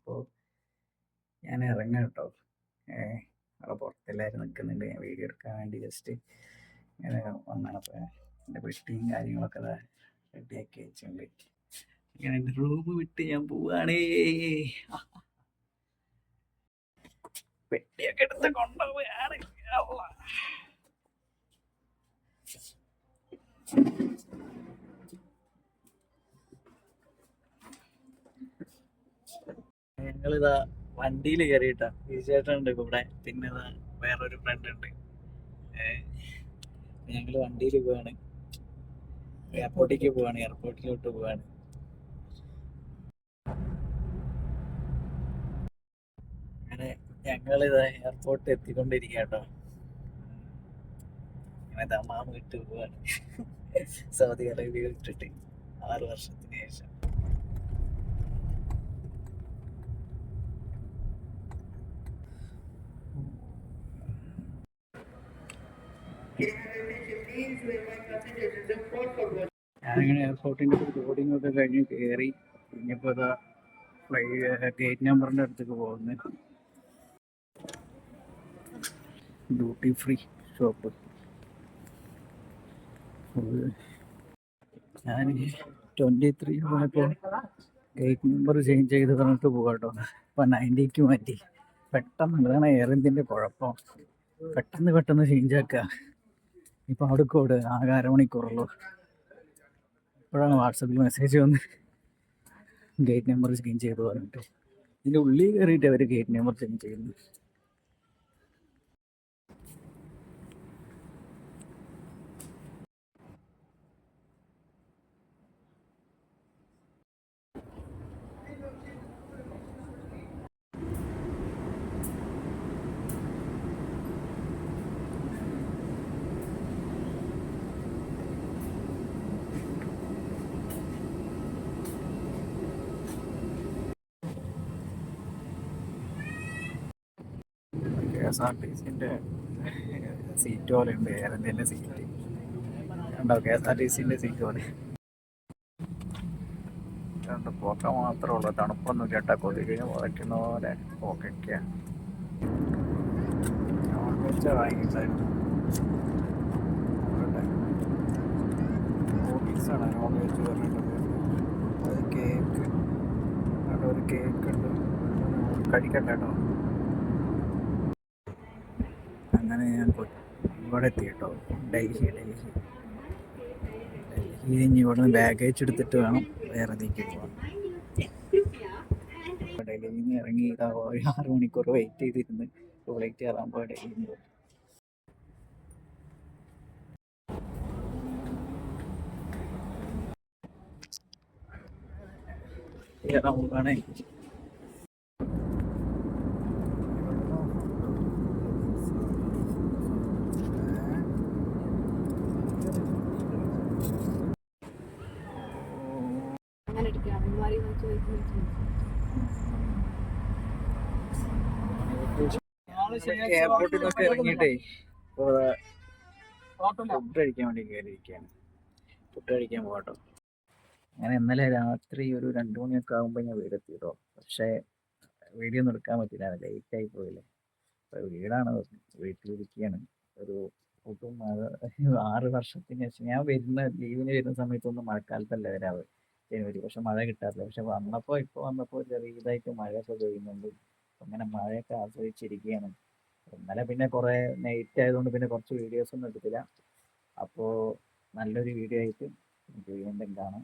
അപ്പോൾ ഞാൻ ഇറങ്ങാം കേട്ടോ. അവിടെ പുറത്തെല്ലാവരും നിൽക്കുന്നുണ്ട്. ഞാൻ വീഡിയോ എടുക്കാൻ വേണ്ടി ജസ്റ്റ് ഇങ്ങനെ വന്നാണ്. അപ്പോൾ എൻ്റെ പെട്ടിയും കാര്യങ്ങളൊക്കെ റെഡിയാക്കി വെച്ചിട്ടുണ്ട്. ഇങ്ങനെ എൻ്റെ റൂം വിട്ട് ഞാൻ പോവുകയാണേ. പെട്ടിയൊക്കെ എടുത്ത് കൊണ്ടുപോവുകയാണ്. ഞങ്ങളിതാ വണ്ടിയിൽ കയറിയിട്ടാ. ഈ ചേട്ടനുണ്ട് കൂടെ, പിന്നെ വേറൊരു ഫ്രണ്ട് ഉണ്ട്. ഞങ്ങൾ വണ്ടിയിൽ പോവാണ്, എയർപോർട്ടിലേക്ക് പോവാണ്, എയർപോർട്ടിലോട്ട് പോവാണ്. അങ്ങനെ ഞങ്ങളിതാ എയർപോർട്ടിൽ എത്തിക്കൊണ്ടിരിക്കുക കേട്ടോ. ഇങ്ങനെ ദമാം വിട്ട് പോവാണ്. സൗദി അറേബ്യ വിട്ടിട്ട് 6 വർഷത്തിന് ശേഷം. ഞാനിങ്ങനെ എയർപോർട്ടിൻ്റെ ബോർഡിംഗ് ഒക്കെ കഴിഞ്ഞ് കയറി. ഇനിയിപ്പോൾ ഇതാ ഗേറ്റ് നമ്പറിൻ്റെ അടുത്തേക്ക് പോകുന്നത്. Duty free shop. ഞാൻ 23 പോയപ്പോൾ ഗേറ്റ് നമ്പർ ചേഞ്ച് ചെയ്ത് പറഞ്ഞിട്ട് പോകാട്ടോ. അപ്പം 90ക്ക് മാറ്റി. പെട്ടെന്ന് ഇതാണ് എയർ ഇന്ത്യൻ്റെ കുഴപ്പം. പെട്ടെന്ന് ചേഞ്ച് ആക്കുക. ഇപ്പം അവിടെ കോഡ് ആകെ 1/2 മണിക്കൂറുള്ളൂ. ഇപ്പോഴാണ് വാട്സപ്പിൽ മെസ്സേജ് വന്ന് ഗേറ്റ് നമ്പർ ചേഞ്ച് ചെയ്ത് പറഞ്ഞിട്ട്. ഇതിൻ്റെ ഉള്ളിൽ കയറിയിട്ട് അവർ ഗേറ്റ് നമ്പർ ചേഞ്ച് ചെയ്യുന്നു. KSRTCൻ്റെ സീറ്റ് പോലെ ഉണ്ട്, എയർ ഇന്ത്യൻ്റെ സീറ്റ് ഉണ്ടോ? KSRTCൻ്റെ സീറ്റ് പോലെ രണ്ട് പോക്ക മാത്രമേ ഉള്ളൂ. തണുപ്പൊന്നും കേട്ടാൽ കൊതുകിന് വയ്ക്കുന്ന പോലെ പോക്കൊക്കെയാണ്. നോൺ വെജ് വാങ്ങിയിട്ടായിരുന്നു. ഹോബീസാണ് നോൺ വെജ് പറഞ്ഞിട്ട്. ഒരു കേക്ക്, അവിടെ ഒരു കേക്ക് ഉണ്ട്, കഴിക്കണ്ട കേട്ടോ. അങ്ങനെ ഞാൻ ഇവിടെ എത്തി കേട്ടോ. ഡൽഹി ഇനി ഇവിടെ നിന്ന് ബാഗേജ് എടുത്തിട്ട് വേണം വേറെ ഇതിലേക്ക് പോകാൻ. ഡൽഹിയിൽ നിന്ന് ഇറങ്ങി 6 മണിക്കൂർ വെയിറ്റ് ചെയ്തിരുന്ന് ഫ്ലൈറ്റ് കയറാൻ ഡൽഹിയിൽ നിന്ന് കയറാൻ പോവുകയാണേ. എയർപോർട്ടിൽ നിന്നൊക്കെ ഇറങ്ങിയിട്ടേ ഫുഡ് കഴിക്കാൻ വേണ്ടി കയറിയിരിക്കുകയാണ്. ഫുഡ് കഴിക്കാൻ പോകട്ടോ. ഞാൻ ഇന്നലെ രാത്രി ഒരു 2 മണിയൊക്കെ ആകുമ്പോൾ ഞാൻ വീടെത്തിട്ടോ. പക്ഷേ വീഡിയോ ഒന്നും എടുക്കാൻ പറ്റില്ല, ലേറ്റായി പോയില്ലേ. അപ്പോൾ വീടാണ്, വീട്ടിലിരിക്കുകയാണ്. ഒരു 6 വർഷത്തിന് ശേഷം ഞാൻ ലീവിന് വരുന്ന സമയത്തൊന്നും മഴക്കാലത്തല്ല വരാറ്, ജനുവരി. പക്ഷെ മഴ കിട്ടാറില്ല. പക്ഷെ ഇപ്പോൾ വന്നപ്പോൾ ചെറിയതായിട്ട് മഴയൊക്കെ പെയ്യുന്നുണ്ട്. അങ്ങനെ മഴയൊക്കെ ആസ്വദിച്ചിരിക്കുകയാണ്. ഇന്നലെ പിന്നെ കുറേ നൈറ്റ് ആയതുകൊണ്ട് പിന്നെ കുറച്ച് വീഡിയോസൊന്നും എടുത്തില്ല. അപ്പോൾ നല്ലൊരു വീഡിയോ ആയിട്ട് വീണ്ടും കാണാം.